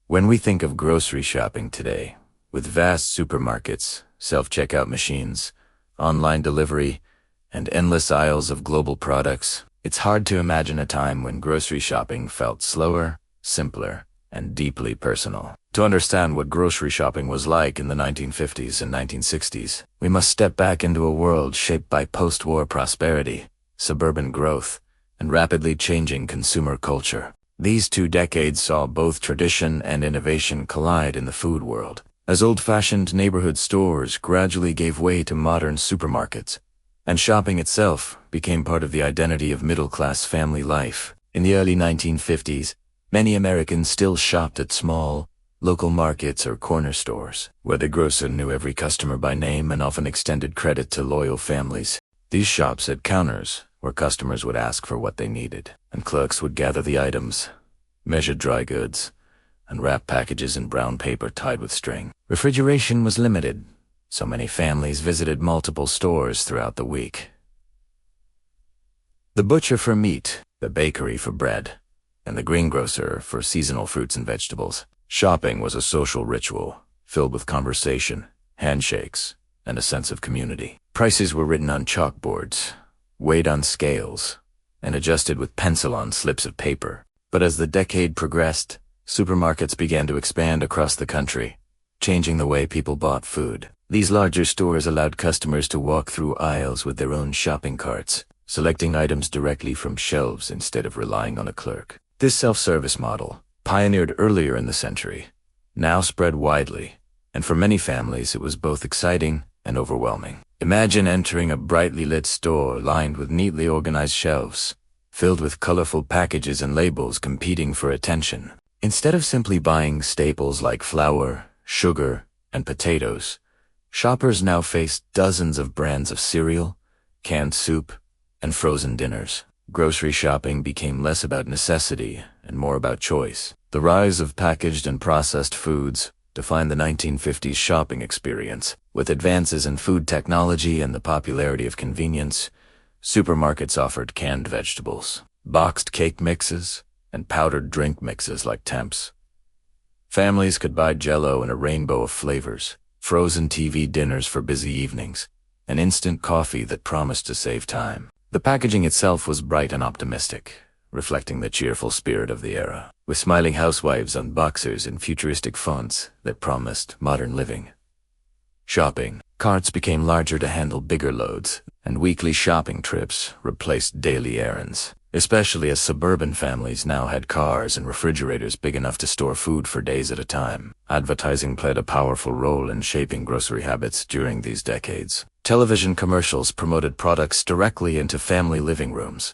When we think of grocery shopping today, with vast supermarkets, self-checkout machines, online delivery, and endless aisles of global products, it's hard to imagine a time when grocery shopping felt slower, simpler, and deeply personal. To understand what grocery shopping was like in the 1950s and 1960s, we must step back into a world shaped by post-war prosperity, suburban growth, and rapidly changing consumer culture. These 2 decades saw both tradition and innovation collide in the food world, as old-fashioned neighborhood stores gradually gave way to modern supermarkets, and shopping itself became part of the identity of middle-class family life. In the early 1950s, many Americans still shopped at small, local markets or corner stores, where the grocer knew every customer by name and often extended credit to loyal families. These shops had counters where customers would ask for what they needed, and clerks would gather the items, measure dry goods, and wrap packages in brown paper tied with string. Refrigeration was limited, so many families visited multiple stores throughout the week. The butcher for meat, the bakery for bread, and the greengrocer for seasonal fruits and vegetables. Shopping was a social ritual, filled with conversation, handshakes, and a sense of community. Prices were written on chalkboards, weighed on scales, and adjusted with pencil on slips of paper. But as the decade progressed, supermarkets began to expand across the country, changing the way people bought food. These larger stores allowed customers to walk through aisles with their own shopping carts, selecting items directly from shelves instead of relying on a clerk. This self-service model, pioneered earlier in the century, now spread widely, and for many families it was both exciting and overwhelming. Imagine entering a brightly lit store lined with neatly organized shelves, filled with colorful packages and labels competing for attention. Instead of simply buying staples like flour, sugar, and potatoes, shoppers now faced dozens of brands of cereal, canned soup, and frozen dinners. Grocery shopping became less about necessity and more about choice. The rise of packaged and processed foods defined the 1950s shopping experience. With advances in food technology and the popularity of convenience, supermarkets offered canned vegetables, boxed cake mixes, and powdered drink mixes like Temps. Families could buy Jell-O in a rainbow of flavors, frozen TV dinners for busy evenings, and instant coffee that promised to save time. The packaging itself was bright and optimistic, reflecting the cheerful spirit of the era, with smiling housewives on boxers in futuristic fonts that promised modern living. Shopping carts became larger to handle bigger loads, and weekly shopping trips replaced daily errands, especially as suburban families now had cars and refrigerators big enough to store food for days at a time. Advertising played a powerful role in shaping grocery habits during these decades. Television commercials promoted products directly into family living rooms,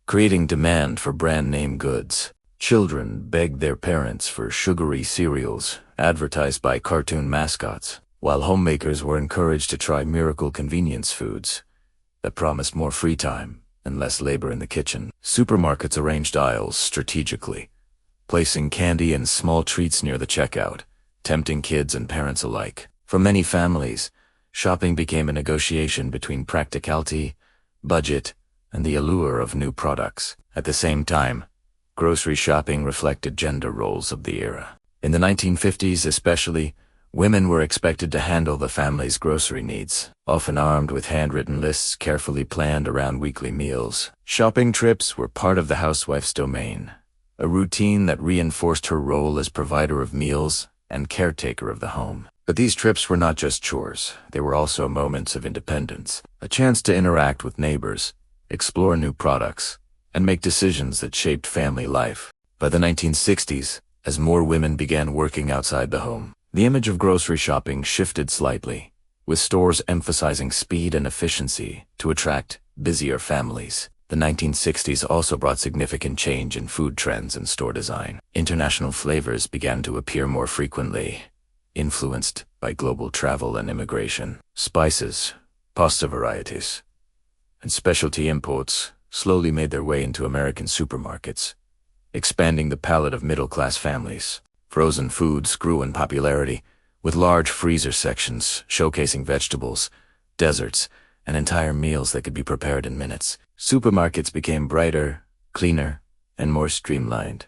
creating demand for brand-name goods. Children begged their parents for sugary cereals advertised by cartoon mascots, while homemakers were encouraged to try miracle convenience foods that promised more free time and less labor in the kitchen. Supermarkets arranged aisles strategically, placing candy and small treats near the checkout, tempting kids and parents alike. For many families, shopping became a negotiation between practicality, budget, and the allure of new products. At the same time, grocery shopping reflected gender roles of the era. In the 1950s especially, women were expected to handle the family's grocery needs, often armed with handwritten lists carefully planned around weekly meals. Shopping trips were part of the housewife's domain, a routine that reinforced her role as provider of meals and caretaker of the home. But these trips were not just chores, they were also moments of independence, a chance to interact with neighbors, explore new products, and make decisions that shaped family life. By the 1960s, as more women began working outside the home, the image of grocery shopping shifted slightly, with stores emphasizing speed and efficiency to attract busier families. The 1960s also brought significant change in food trends and store design. International flavors began to appear more frequently, influenced by global travel and immigration. Spices, pasta varieties, and specialty imports slowly made their way into American supermarkets, expanding the palette of middle-class families. Frozen foods grew in popularity, with large freezer sections showcasing vegetables, desserts, and entire meals that could be prepared in minutes. Supermarkets became brighter, cleaner, and more streamlined,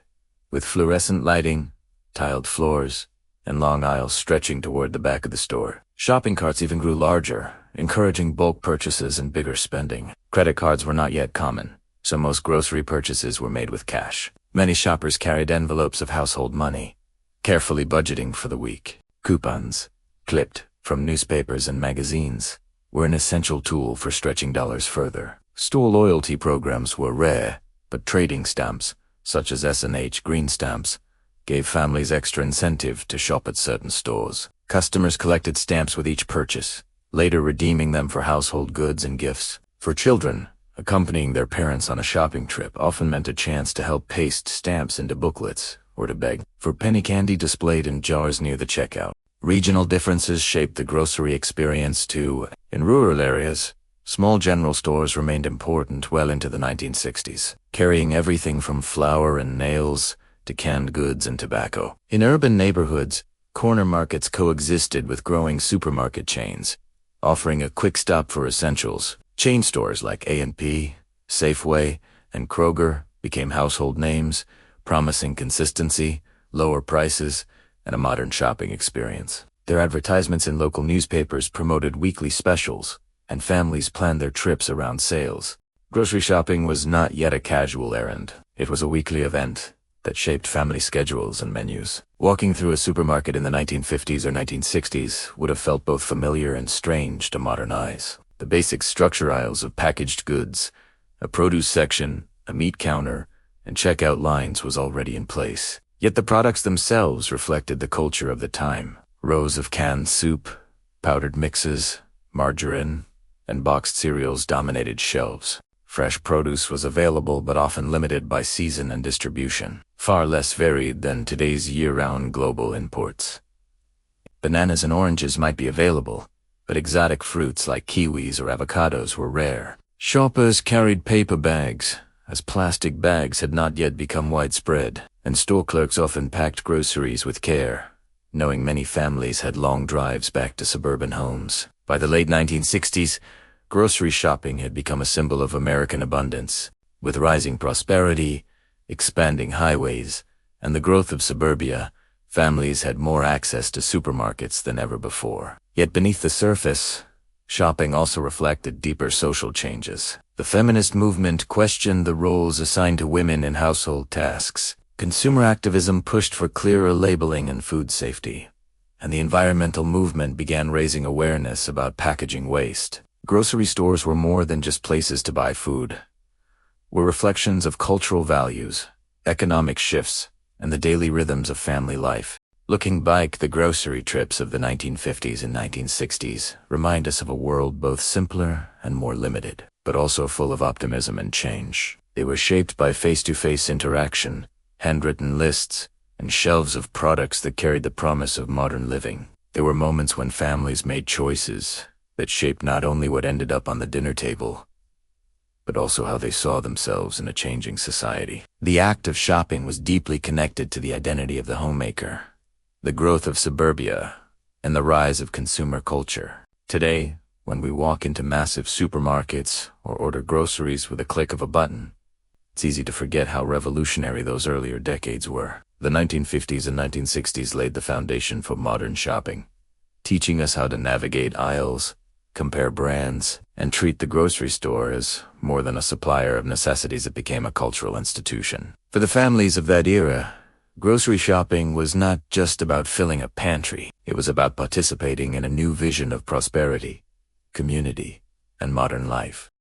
with fluorescent lighting, tiled floors, and long aisles stretching toward the back of the store. Shopping carts even grew larger, encouraging bulk purchases and bigger spending. Credit cards were not yet common, so most grocery purchases were made with cash. Many shoppers carried envelopes of household money, carefully budgeting for the week. Coupons, clipped from newspapers and magazines, were an essential tool for stretching dollars further. Store loyalty programs were rare, but trading stamps, such as S&H green stamps, gave families extra incentive to shop at certain stores. Customers collected stamps with each purchase, later redeeming them for household goods and gifts. For children, accompanying their parents on a shopping trip often meant a chance to help paste stamps into booklets or to beg for penny candy displayed in jars near the checkout. Regional differences shaped the grocery experience too. In rural areas, small general stores remained important well into the 1960s, carrying everything from flour and nails to canned goods and tobacco. In urban neighborhoods, corner markets coexisted with growing supermarket chains, offering a quick stop for essentials. Chain stores like A&P, Safeway, and Kroger became household names, promising consistency, lower prices, and a modern shopping experience. Their advertisements in local newspapers promoted weekly specials, and families planned their trips around sales. Grocery shopping was not yet a casual errand. It was a weekly event that shaped family schedules and menus. Walking through a supermarket in the 1950s or 1960s would have felt both familiar and strange to modern eyes. The basic structure aisles of packaged goods, a produce section, a meat counter, and checkout lines was already in place. Yet the products themselves reflected the culture of the time. Rows of canned soup, powdered mixes, margarine, and boxed cereals dominated shelves. Fresh produce was available but often limited by season and distribution, far less varied than today's year-round global imports. Bananas and oranges might be available, but exotic fruits like kiwis or avocados were rare. Shoppers carried paper bags, as plastic bags had not yet become widespread, and store clerks often packed groceries with care, knowing many families had long drives back to suburban homes. By the late 1960s, grocery shopping had become a symbol of American abundance. With rising prosperity, expanding highways, and the growth of suburbia, families had more access to supermarkets than ever before. Yet beneath the surface, shopping also reflected deeper social changes. The feminist movement questioned the roles assigned to women in household tasks. Consumer activism pushed for clearer labeling and food safety, and the environmental movement began raising awareness about packaging waste. Grocery stores were more than just places to buy food, were reflections of cultural values, economic shifts, and the daily rhythms of family life. Looking back, the grocery trips of the 1950s and 1960s remind us of a world both simpler and more limited, but also full of optimism and change. They were shaped by face-to-face interaction, handwritten lists, and shelves of products that carried the promise of modern living. There were moments when families made choices that shaped not only what ended up on the dinner table, but also how they saw themselves in a changing society. The act of shopping was deeply connected to the identity of the homemaker, the growth of suburbia, and the rise of consumer culture. Today, when we walk into massive supermarkets or order groceries with a click of a button, it's easy to forget how revolutionary those earlier decades were. The 1950s and 1960s laid the foundation for modern shopping, teaching us how to navigate aisles, compare brands, and treat the grocery store as more than a supplier of necessities. It became a cultural institution. For the families of that era, grocery shopping was not just about filling a pantry. It was about participating in a new vision of prosperity, community, and modern life.